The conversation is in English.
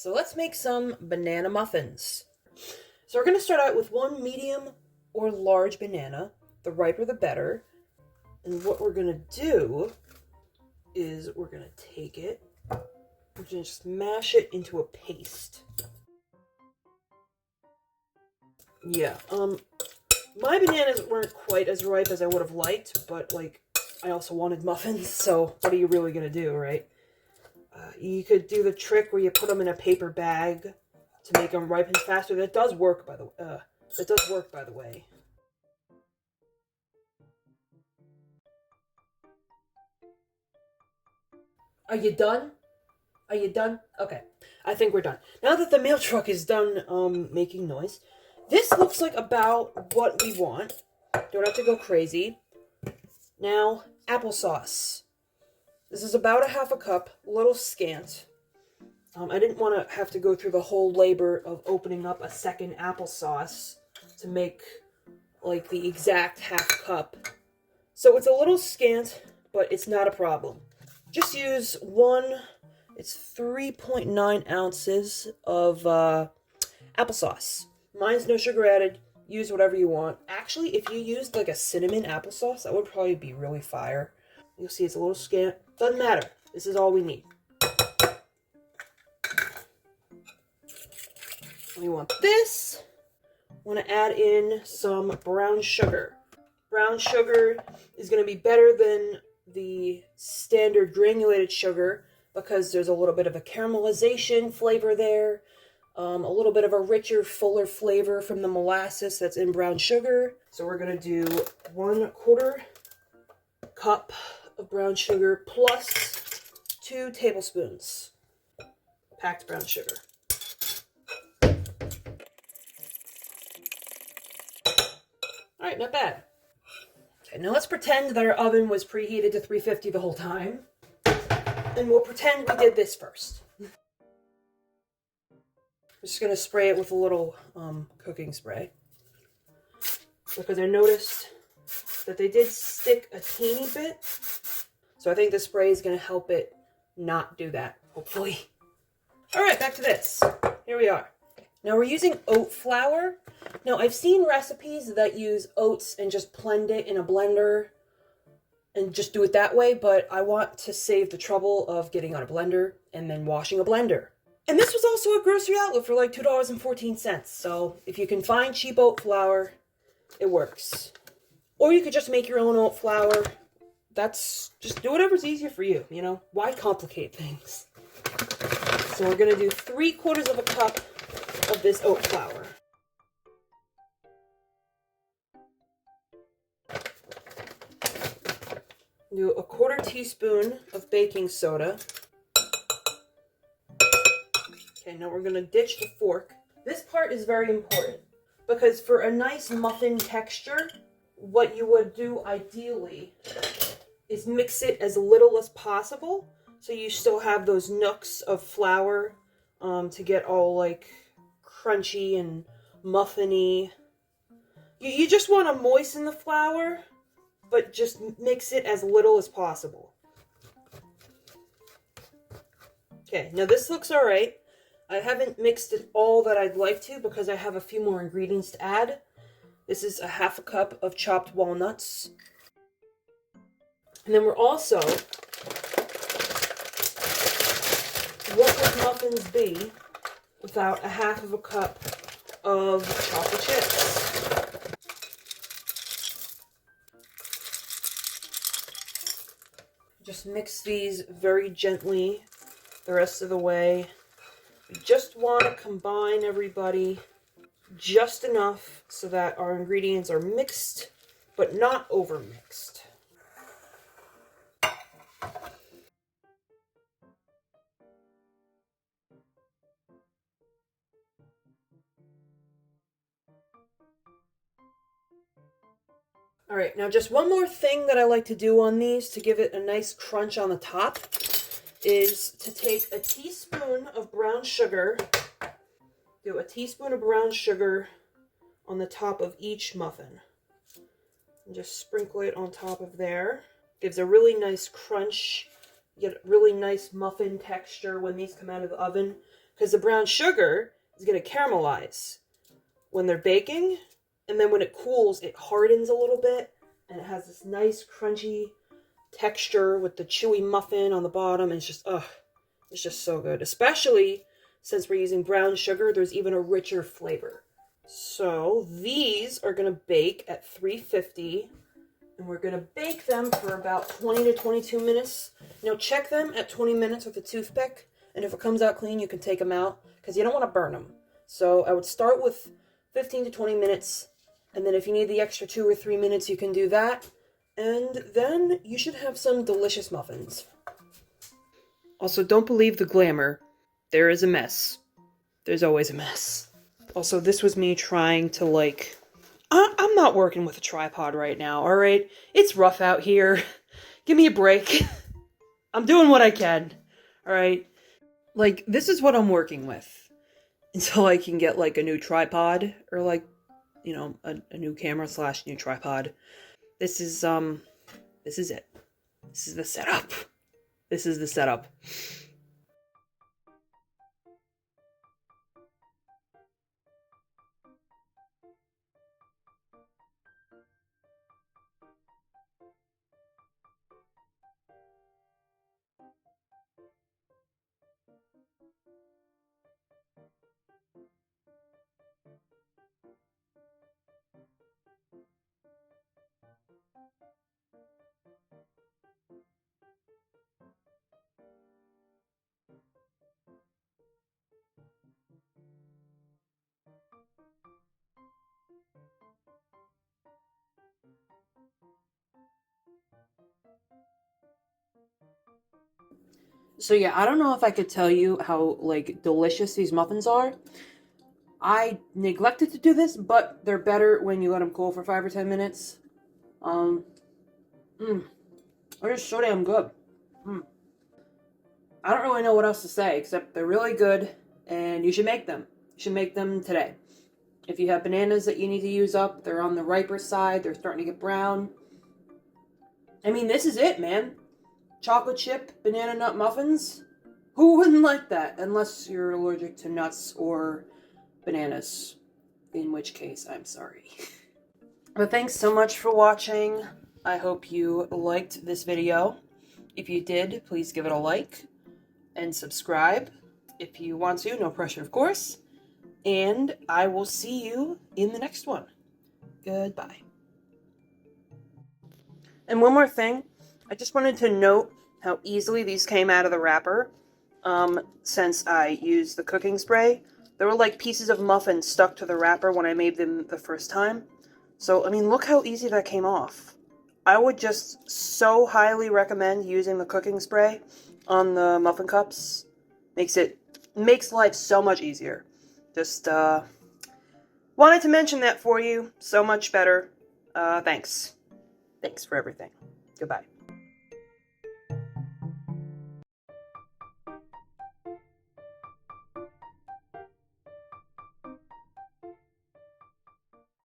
So let's make some banana muffins. So we're going to start out with one medium or large banana. The riper the better. And what we're going to do is we're going to take it, we're going to just mash it into a paste. Yeah, my bananas weren't quite as ripe as I would have liked, but like, I also wanted muffins, so what are you really going to do, right? You could do the trick where you put them in a paper bag to make them ripen faster. That does work, by the way. Are you done? Are you done? Okay, I think we're done. Now that the mail truck is done making noise, this looks like about what we want. Don't have to go crazy. Now, applesauce. This is about a half a cup, a little scant. I didn't want to have to go through the whole labor of opening up a second applesauce to make like the exact half cup. So it's a little scant, but it's not a problem. Just use it's 3.9 ounces of applesauce. Mine's no sugar added. Use whatever you want. Actually, if you used like a cinnamon applesauce, that would probably be really fire. You'll see it's a little scant. Doesn't matter. This is all we need. We want this. Want to add in some brown sugar. Brown sugar is going to be better than the standard granulated sugar because there's a little bit of a caramelization flavor there. A little bit of a richer, fuller flavor from the molasses that's in brown sugar. So we're going to do 1/4 cup of brown sugar plus 2 tablespoons packed brown sugar. Alright, not bad. Okay, now let's pretend that our oven was preheated to 350 the whole time. And we'll pretend we did this first. I'm just going to spray it with a little cooking spray. Because I noticed that they did stick a teeny bit. So I think the spray is going to help it not do that, hopefully. Alright, back to this. Here we are. Now we're using oat flour. Now I've seen recipes that use oats and just blend it in a blender and just do it that way, but I want to save the trouble of getting on a blender and then washing a blender. And this was also a grocery outlet for like $2.14, so if you can find cheap oat flour, it works. Or you could just make your own oat flour. Just do whatever's easier for you, you know? Why complicate things? So we're going to do 3/4 of a cup of this oat flour. Do 1/4 teaspoon of baking soda. Okay, now we're going to ditch the fork. This part is very important because for a nice muffin texture, what you would do ideally is mix it as little as possible so you still have those nooks of flour to get all like crunchy and muffin-y. You just want to moisten the flour, but just mix it as little as possible. Okay, now this looks alright. I haven't mixed it all that I'd like to because I have a few more ingredients to add. This is a half a cup of chopped walnuts. And then we're also, what would muffins be without a half of a cup of chocolate chips? Just mix these very gently the rest of the way. We just want to combine everybody just enough so that our ingredients are mixed, but not over-mixed. Alright, now just one more thing that I like to do on these to give it a nice crunch on the top is to take a teaspoon of brown sugar, do a teaspoon of brown sugar on the top of each muffin. And just sprinkle it on top of there. Gives a really nice crunch. You get a really nice muffin texture when these come out of the oven because the brown sugar is going to caramelize when they're baking, and then when it cools, it hardens a little bit, and it has this nice crunchy texture with the chewy muffin on the bottom, and it's just, it's just so good. Especially since we're using brown sugar, there's even a richer flavor. So these are going to bake at 350, and we're going to bake them for about 20 to 22 minutes. Now check them at 20 minutes with a toothpick, and if it comes out clean, you can take them out, because you don't want to burn them. So I would start with 15 to 20 minutes, and then if you need the extra 2 or 3 minutes, you can do that. And then you should have some delicious muffins. Also, don't believe the glamour. There is a mess. There's always a mess. Also, this was me trying to, like... I'm not working with a tripod right now, alright? It's rough out here. Give me a break. I'm doing what I can, alright? Like, this is what I'm working with. Until I can get, like, a new tripod. Or, like, you know, a new camera / new tripod. This is it. This is the setup. This is the setup. So yeah, I don't know if I could tell you how, like, delicious these muffins are. I neglected to do this, but they're better when you let them cool for 5 or 10 minutes. They're just so damn good. I don't really know what else to say, except they're really good, and you should make them. You should make them today. If you have bananas that you need to use up, they're on the riper side, they're starting to get brown. I mean, this is it, man. Chocolate chip banana nut muffins? Who wouldn't like that? Unless you're allergic to nuts or bananas. In which case, I'm sorry. But thanks so much for watching. I hope you liked this video. If you did, please give it a like. And subscribe if you want to. No pressure, of course. And I will see you in the next one. Goodbye. And one more thing. I just wanted to note how easily these came out of the wrapper. Since I used the cooking spray. There were like pieces of muffin stuck to the wrapper when I made them the first time. So, I mean, look how easy that came off. I would just so highly recommend using the cooking spray on the muffin cups. Makes life so much easier. Just, wanted to mention that for you. So much better. Thanks. Thanks for everything. Goodbye.